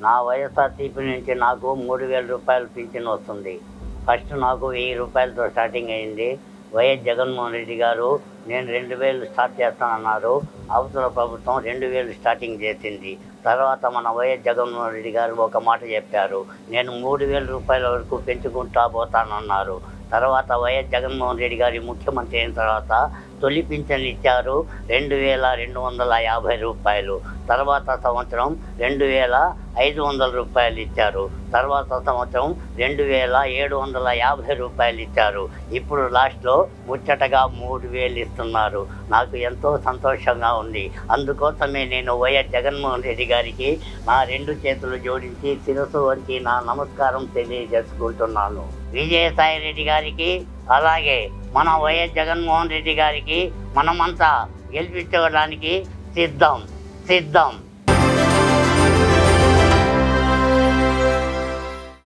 నా వైఎస్ఆర్సీపీ నుంచి నాకు 3000 రూపాయలు పింఛన్ వస్తుంది. ఫస్ట్ నాకు 1000 రూపాయలతో స్టార్టింగ్ అయింది. వైఎస్ జగన్మోహన్ రెడ్డి గారు నేను 2000 స్టార్ట్ చేస్తానన్నారు. అవతల ప్రభుత్వం 2000 స్టార్టింగ్ చేసింది. తర్వాత మన వైఎస్ జగన్మోహన్ రెడ్డి గారు ఒక మాట చెప్పారు, నేను 3000 రూపాయల వరకు పెంచుకుంటా పోతానన్నారు. తర్వాత వైఎస్ జగన్మోహన్ రెడ్డి గారి ముఖ్యమంత్రి అయిన తర్వాత తొలి పింఛన్లు ఇచ్చారు 2250 రూపాయలు. తర్వాత సంవత్సరం 2500 రూపాయలు ఇచ్చారు. తర్వాత సంవత్సరం 2750 రూపాయలు ఇచ్చారు. ఇప్పుడు లాస్ట్లో ముచ్చటగా 3000 ఇస్తున్నారు. నాకు ఎంతో సంతోషంగా ఉంది. అందుకోసమే నేను వైఎస్ జగన్మోహన్ రెడ్డి గారికి నా 2 చేతులు జోడించి శిరస్సు వంచి నా నమస్కారం తెలియజేసుకుంటున్నాను. విజయసాయి రెడ్డి గారికి అలాగే మన వైఎస్ జగన్మోహన్ రెడ్డి గారికి మనమంతా గెలిపించడానికి సిద్ధం.